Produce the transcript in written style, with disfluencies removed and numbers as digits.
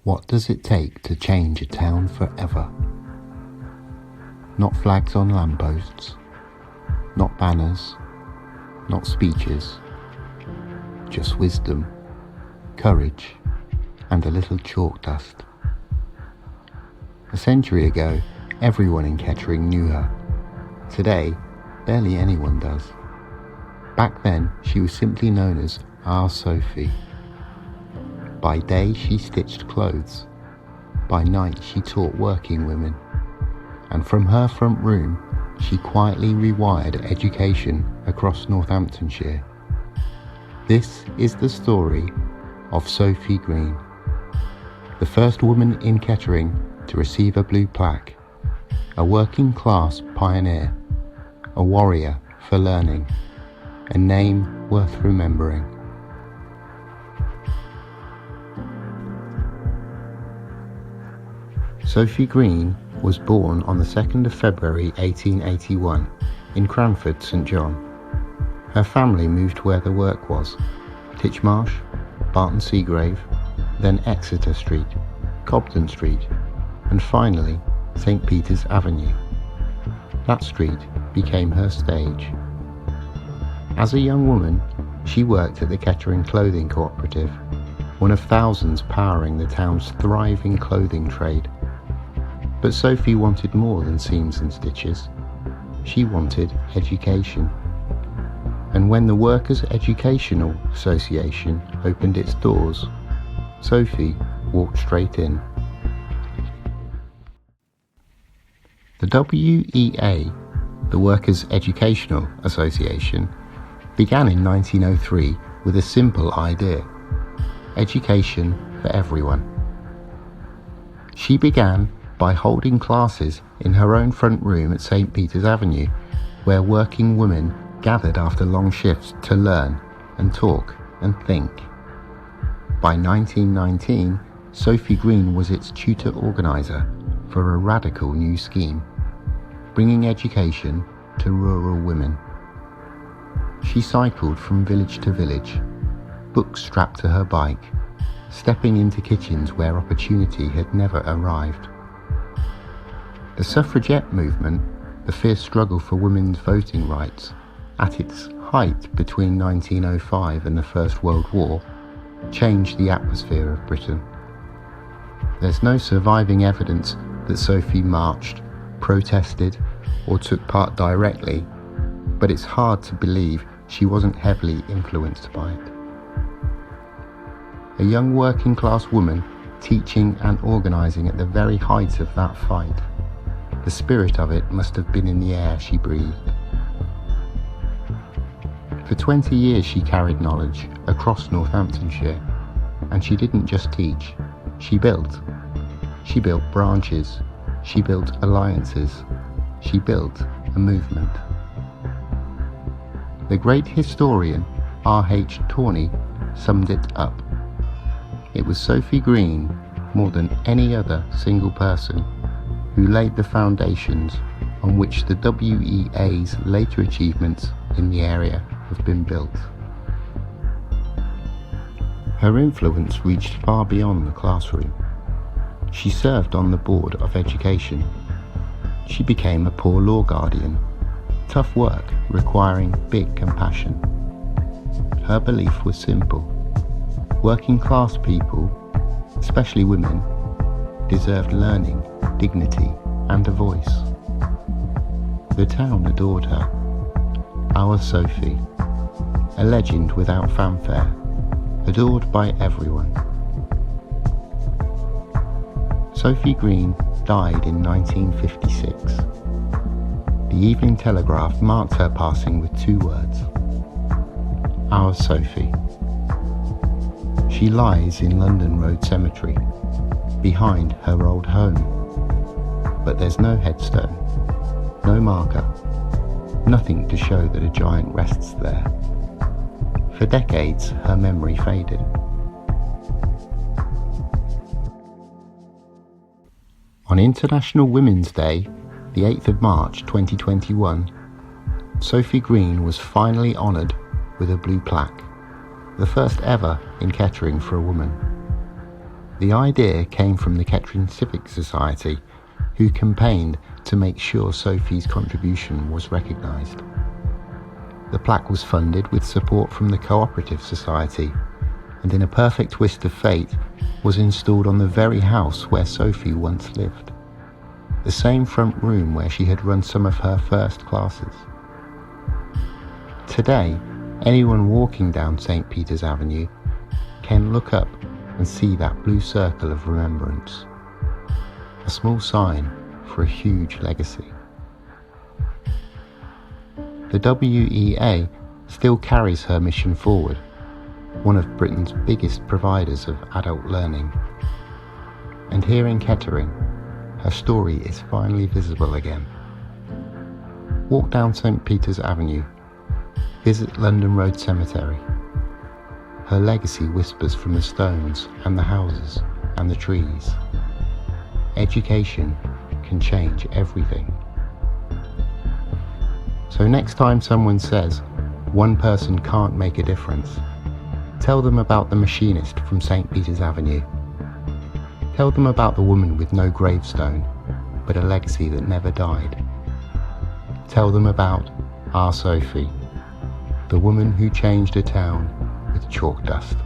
What does it take to change a town forever? Not flags on lampposts, not banners, not speeches, just wisdom, courage, and a little chalk dust. A century ago, everyone in Kettering knew her. Today, barely anyone does. Back then, she was simply known as our Sophie. By day, she stitched clothes. By night, she taught working women. And from her front room, she quietly rewired education across Northamptonshire. This is the story of Sophie Green, the first woman in Kettering to receive a Blue Plaque, a working class pioneer, a warrior for learning, a name worth remembering. Sophie Green was born on the 2nd of February 1881 in Cranford, St John. Her family moved where the work was, Titchmarsh, Barton Seagrave, then Exeter Street, Cobden Street, and finally St Peter's Avenue. That street became her stage. As a young woman, she worked at the Kettering Clothing Cooperative, one of thousands powering the town's thriving clothing trade. But Sophie wanted more than seams and stitches. She wanted education. And when the Workers' Educational Association opened its doors, Sophie walked straight in. The WEA, the Workers' Educational Association, began in 1903 with a simple idea: education for everyone. She began by holding classes in her own front room at St Peter's Avenue, where working women gathered after long shifts to learn and talk and think. By 1919, Sophie Green was its tutor organiser for a radical new scheme, bringing education to rural women. She cycled from village to village, books strapped to her bike, stepping into kitchens where opportunity had never arrived. The suffragette movement, the fierce struggle for women's voting rights, at its height between 1905 and the First World War, changed the atmosphere of Britain. There's no surviving evidence that Sophie marched, protested, or took part directly, but it's hard to believe she wasn't heavily influenced by it. A young working class woman teaching and organising at the very height of that fight. The spirit of it must have been in the air she breathed. For 20 years she carried knowledge across Northamptonshire, and she didn't just teach, she built. She built branches, she built alliances, she built a movement. The great historian R.H. Tawney summed it up. It was Sophie Green, more than any other single person, who laid the foundations on which the WEA's later achievements in the area have been built. Her influence reached far beyond the classroom. She served on the Board of Education. She became a poor law guardian, tough work requiring big compassion. Her belief was simple: working class people, especially women, deserved learning, dignity, and a voice. The town adored her. Our Sophie, a legend without fanfare, adored by everyone. Sophie Green died in 1956. The Evening Telegraph marked her passing with 2 words: Our Sophie. She lies in London Road Cemetery, behind her old home. But there's no headstone, no marker, nothing to show that a giant rests there. For decades, her memory faded. On International Women's Day, the 8th of March 2021, Sophie Green was finally honoured with a Blue Plaque, the first ever in Kettering for a woman. The idea came from the Kettering Civic Society, who campaigned to make sure Sophie's contribution was recognised. The plaque was funded with support from the Cooperative Society, and in a perfect twist of fate, was installed on the very house where Sophie once lived, the same front room where she had run some of her first classes. Today, anyone walking down St. Peter's Avenue can look up and see that blue circle of remembrance, a small sign for a huge legacy. The WEA still carries her mission forward, one of Britain's biggest providers of adult learning. And here in Kettering, her story is finally visible again. Walk down St. Peter's Avenue, visit London Road Cemetery. Her legacy whispers from the stones and the houses and the trees. Education can change everything. So next time someone says, one person can't make a difference, tell them about the machinist from St. Peter's Avenue. Tell them about the woman with no gravestone, but a legacy that never died. Tell them about our Sophie, the woman who changed a town with chalk dust.